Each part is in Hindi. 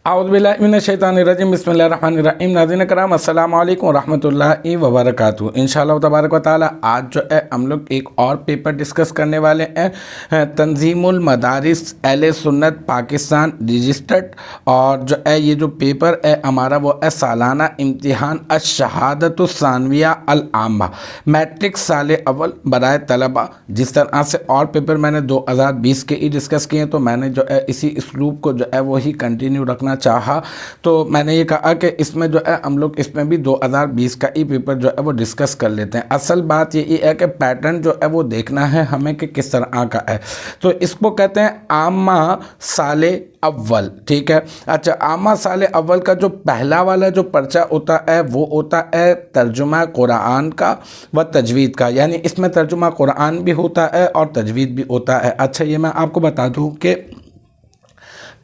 औज़ुबिल्लाहिमिनश्शैतानिर्रजीम बिस्मिल्लाहिर्रहमानिर्रहीम। नाज़रीन कराम अस्सलाम वालेकुम रहमतुल्लाहि व बरकातुहू। इंशाअल्लाह तबारक व तआला आज जो है हम लोग एक और पेपर डिस्कस करने वाले हैं। तंजीमुल मदारिस अहले सुन्नत पाकिस्तान रजिस्टर्ड, और जो है ये जो पेपर है हमारा वो है सालाना इम्तिहान अश-शहादतुस्सानविया अल आम्मा मैट्रिक साल अव्वल बराए तलबा। जिस तरह से और पेपर मैंने 2020 के ही डिस्कस किए, तो मैंने जो है इसी इसलूब को जो है वही कंटिन्यू रखना चाहा। तो मैंने ये कहा कि इसमें जो है हम लोग इसमें भी 2020 का ही पेपर जो है वो डिस्कस कर लेते हैं। असल बात ये है कि पैटर्न जो है वो देखना है हमें कि किस तरह का है। तो इसको कहते हैं आमा साले अव्वल, ठीक है। अच्छा, आमा साले अव्वल का जो पहला वाला जो पर्चा होता है वो होता है तर्जुमा कुरान का व तजवीद का, यानी इसमें तर्जुमा कुरान भी होता है और तजवीद भी होता है। अच्छा, ये मैं आपको बता दूं कि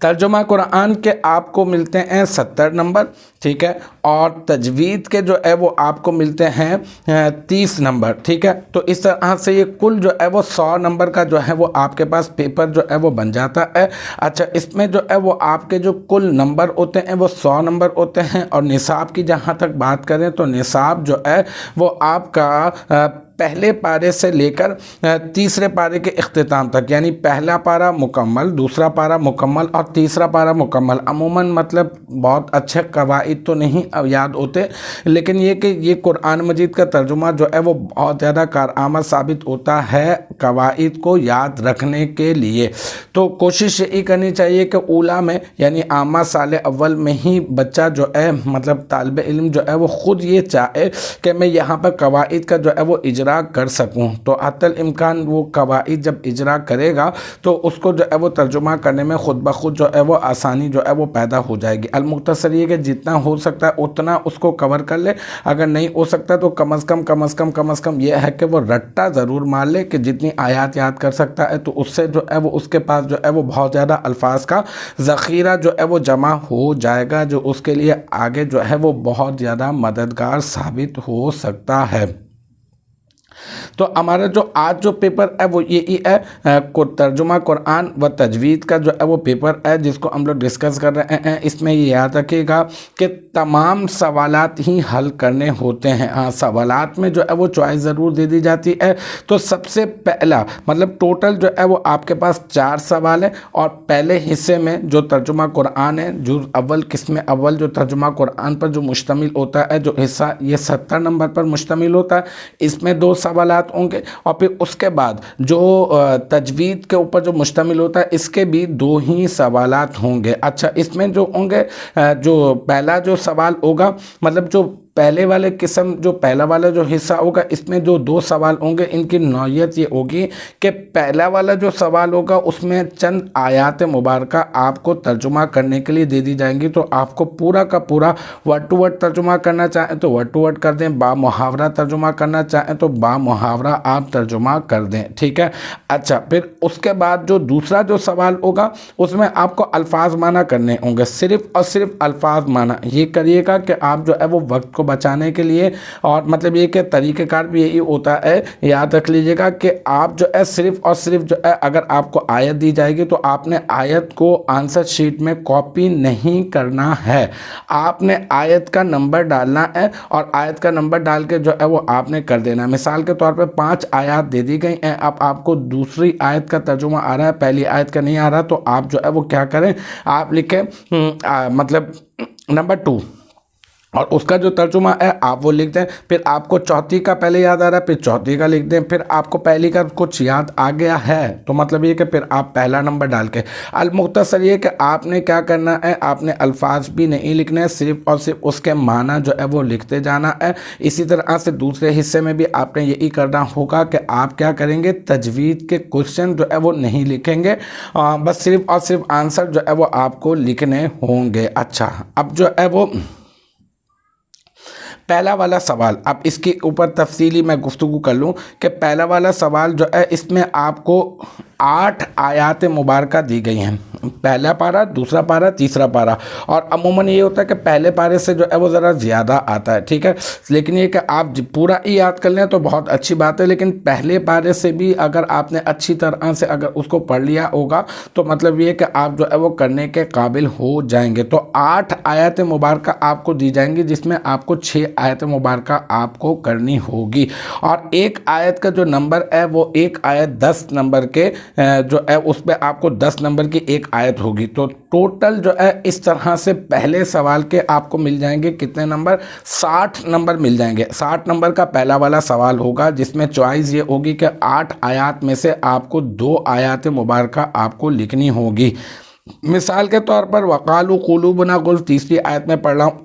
तर्जुमा कुरान के आपको मिलते हैं 70 नंबर, ठीक है, और तजवीद के जो है वो आपको मिलते हैं 30 नंबर, ठीक है। तो इस तरह से ये कुल जो है वो 100 नंबर का जो है वो आपके पास पेपर जो है वो बन जाता है। अच्छा, इसमें जो है वो आपके जो कुल नंबर होते हैं वो 100 नंबर होते हैं। और निसाब की जहाँ तक बात करें तो निसाब जो है वो आपका पहले पारे से लेकर तीसरे पारे के इख्तिताम तक, यानी पहला पारा मुकम्मल, दूसरा पारा मुकम्मल और तीसरा पारा मुकम्मल। अमूमन मतलब बहुत अच्छे कवाइद तो नहीं अब याद होते, लेकिन ये कि ये कुरान मजीद का तर्जुमा जो है वो बहुत ज़्यादा कारआमद साबित होता है कवाइद को याद रखने के लिए। तो कोशिश यही करनी चाहिए कि ऊला में यानी आमा साल अव्वल में ही बच्चा जो है मतलब तालिब इल्म जो है वो ख़ुद ये चाहे कि मैं यहाँ पर कवाइद का जो है वो इजरा कर सकूं। तो अतल इम्कान वो कवाइद जब इजरा करेगा तो उसको जो है वो तर्जुमा करने में खुद ब खुद जो है वो आसानी जो है वो पैदा हो जाएगी। अलमुख्तसर ये कि जितना हो सकता है उतना उसको कवर कर ले, अगर नहीं हो सकता तो कम अज़ कम ये है कि वो रट्टा ज़रूर मार ले कि जितनी आयात याद कर सकता है, तो उससे जो है वो उसके पास जो है वो बहुत ज़्यादा अल्फाज का ज़ख़ीरा जो है वो जमा हो जाएगा, जो उसके लिए आगे जो है वो बहुत ज़्यादा मददगार साबित हो सकता है। तो हमारा जो आज जो पेपर है वो यही है तर्जुमा कुरान व तजवीद का जो है वो पेपर है जिसको हम लोग डिस्कस कर रहे हैं। इसमें ये याद रखिएगा कि तमाम सवालात ही हल करने होते हैं। हाँ, सवालात में जो है वो चॉइस ज़रूर दे दी जाती है। तो सबसे पहला मतलब टोटल जो है वो आपके पास 4 सवाल है, और पहले हिस्से में जो तर्जुमा कुरान है जुज़ अव्वल किस्म अव्वल जो तर्जुमा कुरान पर जो मुश्तमिल होता है जो हिस्सा ये 70 नंबर पर मुश्तमिल होता है, इसमें 2 सवालात होंगे। और फिर उसके बाद जो तजवीद के ऊपर जो मुश्तमिल होता है इसके भी 2 ही सवालात होंगे। अच्छा, इसमें जो होंगे जो पहला जो सवाल होगा मतलब जो पहले वाले किस्म जो पहला वाला जो हिस्सा होगा इसमें जो 2 सवाल होंगे इनकी नौयत ये होगी कि पहला वाला जो सवाल होगा उसमें चंद आयात मुबारका आपको तर्जुमा करने के लिए दे दी जाएंगी। तो आपको पूरा का पूरा वर्ड टू वर्ड तर्जुमा करना चाहें तो वर्ड टू वर्ड कर दें, बा मुहावरा तर्जुमा करना चाहें तो बा मुहावरा आप तर्जुमा कर दें, ठीक है। अच्छा, फिर उसके बाद जो दूसरा जो सवाल होगा उसमें आपको अल्फाज माना करने होंगे, सिर्फ़ और सिर्फ अल्फाज माना। ये करिएगा कि आप जो है वो वक्त को बचाने के लिए, और मतलब ये कि तरीक़ेकार भी यही होता है, याद रख लीजिएगा कि आप जो है सिर्फ और सिर्फ जो है अगर आपको आयत दी जाएगी तो आपने आयत को आंसर शीट में कॉपी नहीं करना है। आपने आयत का नंबर डालना है और आयत का नंबर डाल के जो है वो आपने कर देना है। मिसाल के तौर पे 5 आयत दे दी गई हैं, अब आपको दूसरी आयत का तर्जुमा आ रहा है, पहली आयत का नहीं आ रहा, तो आप जो है वो क्या करें, आप लिखें मतलब नंबर 2 और उसका जो तर्जुमा है आप वो लिख दें। फिर आपको चौथी का पहले याद आ रहा है, फिर चौथी का लिख दें। फिर आपको पहली का कुछ याद आ गया है तो मतलब ये कि फिर आप पहला नंबर डाल के अलमुख्तसर ये कि आपने क्या करना है, आपने अल्फाज भी नहीं लिखने हैं, सिर्फ और सिर्फ उसके माना जो है वो लिखते जाना है। इसी तरह से दूसरे हिस्से में भी आपने यही करना होगा कि आप क्या करेंगे, तजवीद के क्वेश्चन जो है वो नहीं लिखेंगे, बस सिर्फ और सिर्फ आंसर जो है वो आपको लिखने होंगे। अच्छा, अब जो है वो पहला वाला सवाल, अब इसके ऊपर तफसीली मैं गुफ्तगू कर लूँ कि पहला वाला सवाल जो है इसमें आपको 8 आयात मुबारका दी गई हैं। पहला पारा, दूसरा पारा, तीसरा पारा। और अमूमन ये होता है कि पहले पारे से जो है वो ज़रा ज़्यादा आता है, ठीक है। लेकिन ये कि आप पूरा ही याद कर लें तो बहुत अच्छी बात है, लेकिन पहले पारे से भी अगर आपने अच्छी तरह से अगर उसको पढ़ लिया होगा तो मतलब ये कि आप जो है वो करने के काबिल हो जाएंगे। तो 8 आयत मुबारका आपको दी जाएंगी, जिसमें आपको 6 आयत मुबारका आपको करनी होगी। और एक आयत का जो नंबर है वो एक आयत 10 नंबर के जो है उस पर आपको 10 नंबर की एक आयत होगी। तो टोटल जो है इस तरह से पहले सवाल के आपको मिल जाएंगे कितने नंबर, 60 नंबर मिल जाएंगे। 60 नंबर का पहला वाला सवाल होगा, जिसमें चॉइस ये होगी कि 8 आयत में से आपको 2 आयत मुबारका आपको लिखनी होगी। मिसाल के तौर पर वक़ालू क़ुलूबुना गुल्फ़, तीसरी आयत में पढ़ रहा हूँ,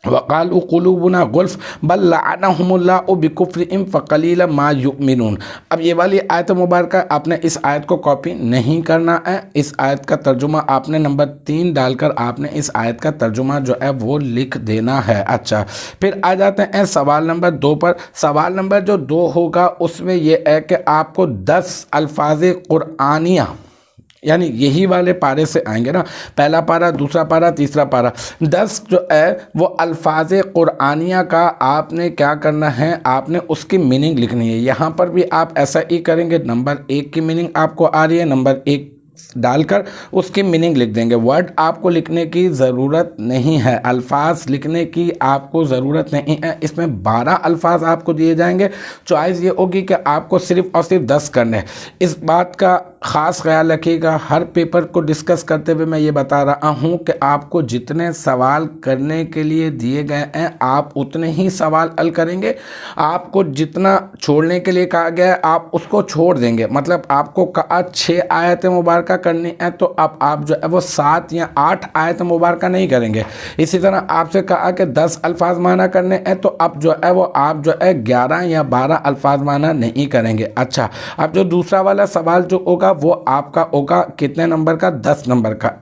वक़ालू क़ुलूबुना गुल्फ़ बल लअनहुमुल्लाहु बिकुफ्रिहिम फ़क़लीलन मा युमिनून। अब ये वाली आयत मुबारक आपने इस आयत को कॉपी नहीं करना है। इस आयत का तर्जुमा आपने नंबर 3 डालकर आपने इस आयत का तर्जुमा जो है वो लिख देना है। अच्छा, फिर आ जाते हैं सवाल नंबर 2 पर। सवाल नंबर जो 2 होगा उसमें यह है कि आपको 10 अल्फाज़ कुरआनिया, यानी यही वाले पारे से आएंगे ना, पहला पारा, दूसरा पारा, तीसरा पारा, 10 जो है वो अल्फाज कुरआनिया का आपने क्या करना है, आपने उसकी मीनिंग लिखनी है। यहाँ पर भी आप ऐसा ही करेंगे, नंबर 1 की मीनिंग आपको आ रही है, नंबर 1 डालकर उसकी मीनिंग लिख देंगे। वर्ड आपको लिखने की ज़रूरत नहीं है, अल्फाज लिखने की आपको ज़रूरत नहीं है। इसमें 12 अल्फाज आपको दिए जाएंगे। चॉइस ये होगी कि आपको सिर्फ और सिर्फ 10 करने हैं। इस बात का ख़ास ख्याल रखिएगा, हर पेपर को डिस्कस करते हुए मैं ये बता रहा हूँ कि आपको जितने सवाल करने के लिए दिए गए हैं आप उतने ही सवाल हल करेंगे। आपको जितना छोड़ने के लिए कहा गया है आप उसको छोड़ देंगे। मतलब आपको कहा 6 आयत मुबारक करनी है तो अब आप जो है वो 7 या 8 आयत मुबारक नहीं करेंगे। इसी तरह आपसे कहा कि 10 अल्फाज माना करने हैं तो अब जो है वो आप जो है 11 या 12 अल्फाज माना नहीं करेंगे। अच्छा, अब जो दूसरा वाला सवाल जो होगा वो आपका होगा कितने नंबर का, 10 नंबर का।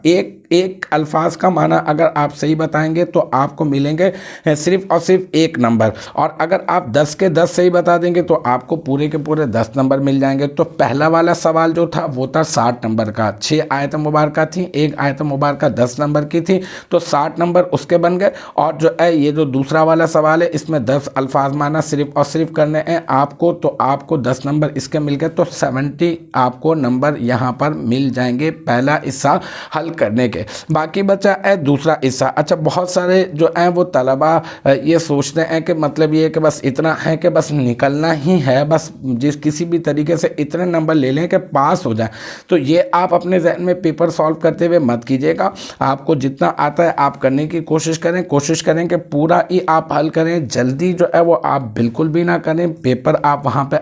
एक अल्फाज का माना अगर आप सही बताएंगे तो आपको मिलेंगे सिर्फ और सिर्फ 1 नंबर, और अगर आप 10 के 10 सही बता देंगे तो आपको पूरे के पूरे 10 नंबर मिल जाएंगे। तो पहला वाला सवाल जो था वो था 60 नंबर का, 6 आयत मुबारक थी, एक आयत मुबारक 10 नंबर की थी, तो 60 नंबर उसके बन गए। और जो है ये जो दूसरा वाला सवाल है इसमें 10 अल्फाज माना सिर्फ और सिर्फ करने हैं आपको, तो आपको 10 नंबर इसके मिल गए, तो 70 आपको नंबर यहाँ पर मिल जाएंगे पहला हिस्सा हल करने के। बाकी बचा है दूसरा हिस्सा। अच्छा, बहुत सारे जो हैं वो तलबा ये सोचते हैं कि मतलब ये कि बस इतना है कि बस निकलना ही है, बस जिस किसी भी तरीके से इतने नंबर ले लें कि पास हो जाए। तो ये आप अपने जहन में पेपर सॉल्व करते हुए मत कीजिएगा। आपको जितना आता है आप करने की कोशिश करें कि पूरा ही आप हल करें। जल्दी जो है वो आप बिल्कुल भी ना करें। पेपर आप वहाँ पे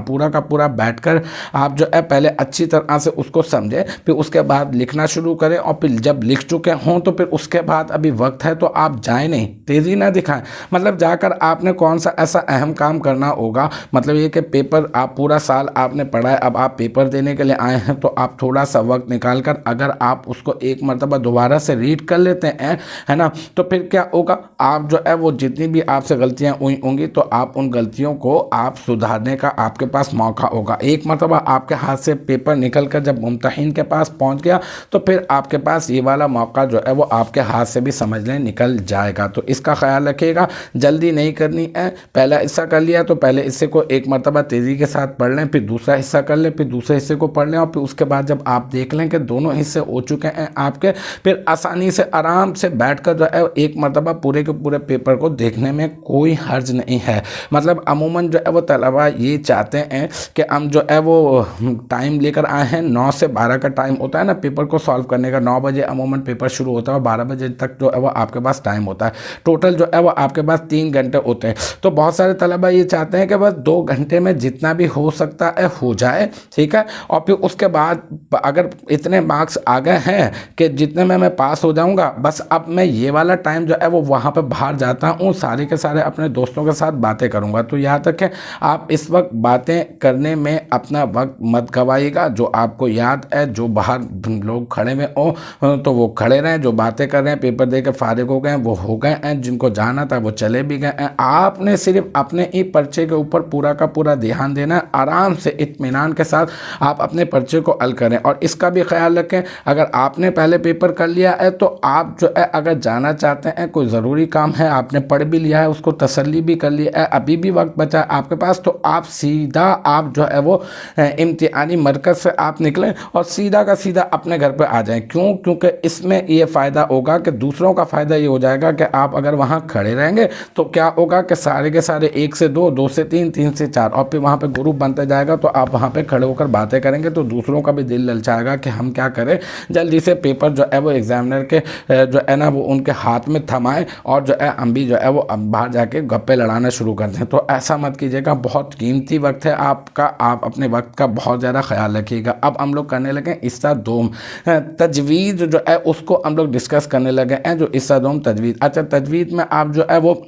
पूरा का पूरा बैठकर आप जो है पहले अच्छी तरह से उसको समझें, फिर उसके बाद लिखना शुरू करें, और फिर जब लिख चुके हों तो फिर उसके बाद अभी वक्त है तो आप जाएं नहीं, तेज़ी ना दिखाएं। मतलब जाकर आपने कौन सा ऐसा अहम काम करना होगा, मतलब ये कि पेपर आप पूरा साल आपने पढ़ा है, अब आप पेपर देने के लिए आए हैं तो आप थोड़ा सा वक्त निकाल कर अगर आप उसको एक मरतबा दोबारा से रीड कर लेते हैं, है ना, तो फिर क्या होगा, आप जो है वो जितनी भी आपसे गलतियाँ हुई होंगी तो आप उन गलतियों को आप सुधारने का आपके पास मौका होगा। एक मरतबा आपके हाथ से पेपर निकल कर जब मुम्तहिन के पास पहुँच गया तो फिर आपके पास ये वाला मौका जो है वो आपके हाथ से भी समझ लें निकल जाएगा। तो इसका ख्याल रखिएगा, जल्दी नहीं करनी है। पहला हिस्सा कर लिया तो पहले हिस्से को एक मरतबा तेज़ी के साथ पढ़ लें, फिर दूसरा हिस्सा कर लें, फिर दूसरे हिस्से को पढ़ लें, और फिर उसके बाद जब आप देख लें कि दोनों हिस्से हो चुके हैं आपके, फिर आसानी से आराम से बैठकर जो है एक मरतबा पूरे के पूरे पेपर को देखने में कोई हर्ज नहीं है। मतलब अमूमन जो है वो तलबा ये चाहते हैं कि हम जो है वो टाइम लेकर आए हैं, 9 से 12 का टाइम होता है ना पेपर को सॉल्व करने का। 9 बजे अमूमन पेपर शुरू होता है और 12 बजे तक जो है वो आपके पास टाइम होता है। टोटल जो है वो आपके पास 3 घंटे होते हैं। तो बहुत सारे तलबा ये चाहते हैं कि बस 2 घंटे में जितना भी हो सकता है हो जाए, ठीक है, और फिर उसके बाद अगर इतने मार्क्स आ गए हैं कि जितने में मैं पास हो जाऊंगा, बस अब मैं ये वाला टाइम जो है वो वहाँ पे बाहर जाता हूँ, सारे के सारे अपने दोस्तों के साथ बातें करूँगा। तो यहाँ तक है आप इस वक्त बातें करने में अपना वक्त मत गवाइएगा। जो आपको याद है, जो बाहर लोग खड़े में हो तो वो खड़े रहें, जो बातें कर रहे हैं पेपर दे के फारिग हो गए वो हो गए हैं, जिनको जाना था वो चले भी गए हैं। आपने सिर्फ अपने ही पर्चे के ऊपर पूरा का पूरा ध्यान देना है, आराम से इत्मीनान के साथ आप अपने पर्चे को हल करें। और इसका भी ख्याल रखें, अगर आपने पहले पेपर कर लिया है तो आप जो है अगर जाना चाहते हैं, कोई ज़रूरी काम है, आपने पढ़ भी लिया है, उसको तसल्ली भी कर लिया है, अभी भी वक्त बचा है आपके पास, तो आप सीधा आप जो है वो इम्तिहानी मरकज़ से आप निकलें और सीधा का सीधा अपने घर पर आ जाएं। क्यों? क्योंकि इसमें ये फ़ायदा होगा कि दूसरों का फ़ायदा ये हो जाएगा कि आप अगर वहाँ खड़े रहेंगे तो क्या होगा कि सारे के सारे 1 से 2, 2 से 3, 3 से 4 और फिर वहाँ पे ग्रुप बनता जाएगा, तो आप वहाँ पे खड़े होकर बातें करेंगे तो दूसरों का भी दिल ललचाएगा कि हम क्या करें, जल्दी से पेपर जो है वो एग्जामिनर के जो है ना वो उनके हाथ में थमाएं और जो है हम भी जो है वो बाहर जाके गप्पे लड़ाना शुरू कर दें। तो ऐसा मत कीजिएगा, बहुत कीमती वक्त है आपका, आप अपने वक्त का बहुत ज़्यादा ख्याल रखिएगा। अब हम लोग करने लगे हिस्सा दोम, तजवीज़ जो है उसको हम लोग डिस्कस करने लगे हैं, जो हिस्सा दोम तजवीज़। अच्छा, तजवीज़ में आप जो है वो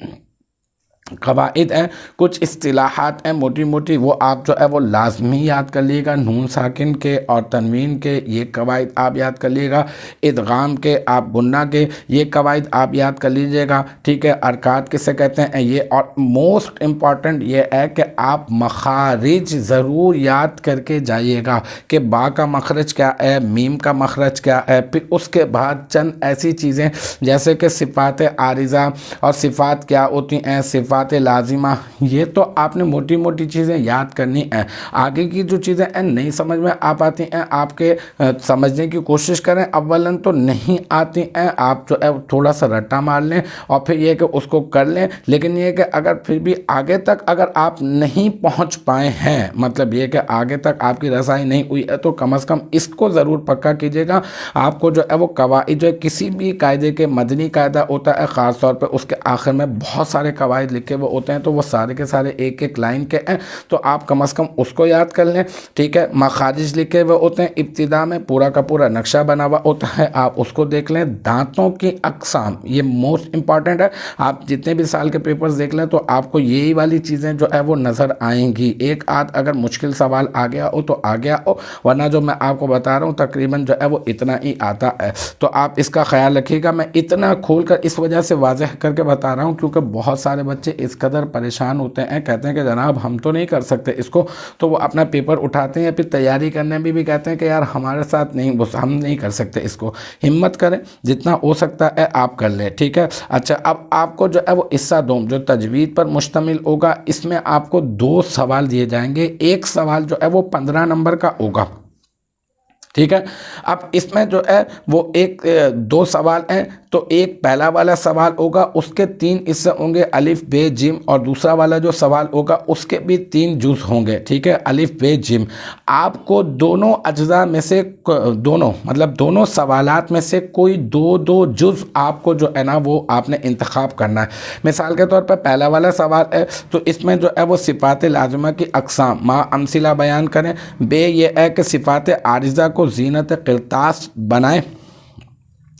कवाइद हैं, कुछ इस्तिलाहात हैं मोटी मोटी, वो आप जो है वो लाजमी याद कर लीजिएगा। नून साकिन के और तनवीन के ये कवाइद आप याद कर लीजिएगा, इदगाम के, आप गुन्ना के ये कवाइद आप याद कर लीजिएगा, ठीक है। अरकात किसे कहते हैं ये, और मोस्ट इम्पॉर्टेंट ये है कि आप मखारिज ज़रूर याद करके जाइएगा कि बा का मखरज क्या है, मीम का मखरज क्या है। फिर उसके बाद चंद ऐसी चीज़ें जैसे कि सिफ़ात आरिज़ा और सिफ़ात क्या होती हैं, सिफ़ात लाजिमा, ये तो आपने मोटी मोटी चीज़ें याद करनी है। आगे की जो चीज़ें हैं नहीं समझ में आ पाती हैं, आपके समझने की कोशिश करें, अव्वलन तो नहीं आती हैं, आप जो है थोड़ा सा रट्टा मार लें और फिर ये कि उसको कर लें। लेकिन ये कि अगर फिर भी आगे तक अगर आप नहीं पहुंच पाए हैं, मतलब ये कि आगे तक आपकी रसाई नहीं हुई है, तो कम से कम इसको ज़रूर पक्का कीजिएगा। आपको जो है वो कवाइद जो है, किसी भी कायदे के मदनी कायदा होता है ख़ास तौर पर, उसके आखिर में बहुत सारे कवाइद के वो होते हैं, तो वो सारे के सारे एक एक लाइन के हैं, तो आप कम से कम उसको याद कर लें, ठीक है। मखारिज लिखे हुए होते हैं, इब्तिदा में पूरा का पूरा नक्शा बना हुआ होता है, आप उसको देख लें। दांतों की अक़साम ये मोस्ट इंपॉर्टेंट है, आप जितने भी साल के पेपर्स देख लें तो आपको यही वाली चीज़ें जो है वो नज़र आएंगी। एक आध अगर मुश्किल सवाल आ गया हो तो आ गया हो, वरना जो मैं आपको बता रहा हूँ तकरीबन जो है वो इतना ही आता है, तो आप इसका ख्याल रखिएगा। मैं इतना खोल कर इस वजह से वाज़ह करके बता रहा हूँ क्योंकि बहुत सारे बच्चे इस कदर परेशान होते हैं, कहते हैं कि जनाब हम तो नहीं कर सकते इसको, तो वो अपना पेपर उठाते हैं, फिर तैयारी करने में भी कहते हैं कि यार हमारे साथ नहीं, हम नहीं कर सकते इसको। हिम्मत करें, जितना हो सकता है आप कर लें, ठीक है। अच्छा, अब आपको जो है वो हिस्सा दोम जो तजवीद पर मुश्तमिल होगा, इसमें आपको 2 सवाल दिए जाएंगे। एक सवाल जो है वो 15 नंबर का होगा, ठीक है। अब इसमें जो है वो 2 सवाल हैं, तो एक पहला वाला सवाल होगा, उसके 3 हिस्से होंगे, अलिफ बे जिम, और दूसरा वाला जो सवाल होगा उसके भी 3 जुज़ होंगे, ठीक है, अलिफ बे जिम। आपको दोनों अज्जा में से दोनों सवालात में से कोई 2 जुज़ आपको जो है ना वो आपने इंतखाब करना है। मिसाल के तौर पर पहला वाला सवाल है तो इसमें जो है वो सिफ़ात लाज़िमा की अक़साम मा अमसिला बयान करें। बे ये है कि सिफ़ात आरिज़ा को ज़ीनत क़िरतास बनाएं।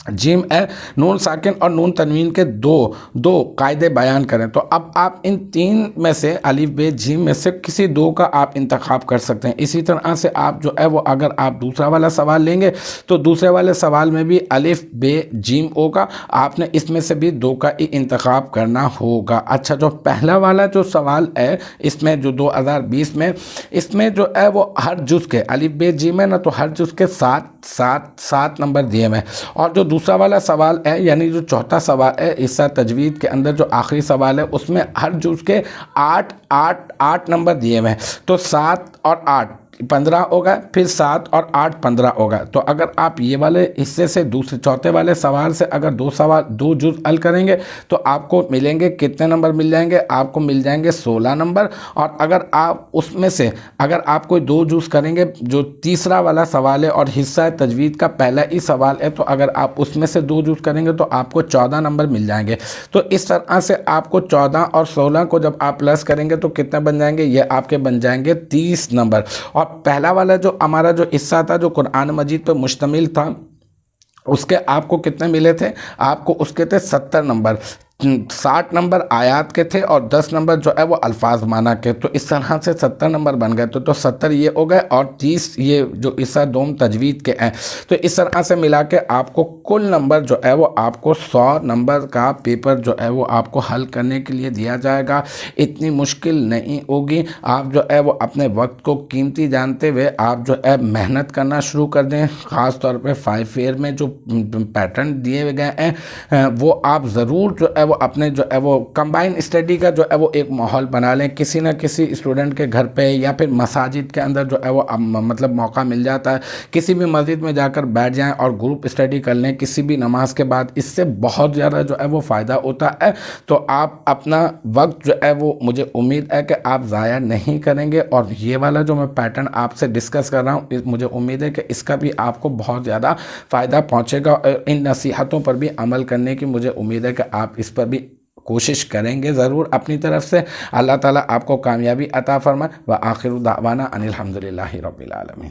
जिम है नून साकिन और नून तनवीन के दो कायदे बयान करें। तो अब आप इन 3 में से अलिफ बे जिम में से किसी 2 का आप इंतखाब कर सकते हैं। इसी तरह से आप जो है वो अगर आप दूसरा वाला सवाल लेंगे तो दूसरे वाले सवाल में भी अलिफ बे जिम होगा, आपने इसमें से भी 2 का ही इंतखाब करना होगा। अच्छा, जो पहला वाला जो सवाल है इसमें जो 2020 में, इसमें जो है वो हर जुज़ के अलिफ बे जिम है ना, तो हर जुज़ के 7 नंबर दिए हुए हैं। और जो दूसरा वाला सवाल है यानी जो चौथा सवाल है हिस्सा तजवीद के अंदर जो आखिरी सवाल है, उसमें हर जुज़ के 8 नंबर दिए हुए हैं, तो 7 और 8 15 होगा, फिर 7 और 8 15 होगा। तो अगर आप ये वाले हिस्से से चौथे वाले सवाल से अगर 2 जुज़ हल करेंगे तो आपको मिलेंगे कितने नंबर मिल जाएंगे? आपको मिल जाएंगे 16 नंबर। और अगर आप उसमें से अगर आप कोई 2 जुज़ करेंगे, जो तीसरा वाला सवाल है और हिस्सा तजवीद का पहला ही सवाल है, तो अगर आप उसमें से 2 जुज़ करेंगे तो आपको 14 नंबर मिल जाएंगे। तो इस तरह से आपको 14 और 16 को जब आप प्लस करेंगे तो कितने बन जाएंगे? ये आपके बन जाएंगे 30 नंबर। और पहला वाला जो हमारा जो हिस्सा था जो कुरान मजीद पर मुश्तमिल था, उसके आपको कितने मिले थे? आपको उसके थे 70 नंबर। 60 नंबर आयात के थे और 10 नंबर जो है वो अल्फाज माना के। तो इस तरह से 70 नंबर बन गए। तो 70 ये हो गए और 30 ये जो इसा दोम तजवीद के हैं। तो इस तरह से मिला के आपको कुल नंबर जो है वो आपको 100 नंबर का पेपर जो है वो आपको हल करने के लिए दिया जाएगा। इतनी मुश्किल नहीं होगी। आप जो है वो अपने वक्त को कीमती जानते हुए आप जो है मेहनत करना शुरू कर दें। ख़ास तौर पे 5 ईयर में जो पैटर्न दिए गए हैं वो आप ज़रूर जो है वो अपने जो है वो कंबाइन स्टडी का जो है वो एक माहौल बना लें। किसी न किसी स्टूडेंट के घर पे या फिर मसाजिद के अंदर जो है वो मतलब मौका मिल जाता है, किसी भी मस्जिद में जाकर बैठ जाएं और ग्रुप स्टडी कर लें किसी भी नमाज के बाद। इससे बहुत ज़्यादा जो है वो फ़ायदा होता है। तो आप अपना वक्त जो है वो मुझे उम्मीद है कि आप ज़ाया नहीं करेंगे। और ये वाला जो मैं पैटर्न आपसे डिस्कस कर रहा हूँ मुझे उम्मीद है कि इसका भी आपको बहुत ज़्यादा फ़ायदा पहुँचेगा। इन नसीहतों पर भी अमल करने की मुझे उम्मीद है कि आप इस पर भी कोशिश करेंगे ज़रूर अपनी तरफ से। अल्लाह ताला आपको कामयाबी अता फरमाए। व आखिर दावाना अनिल हम्दुलिल्लाहि रब्बिल आलमीन।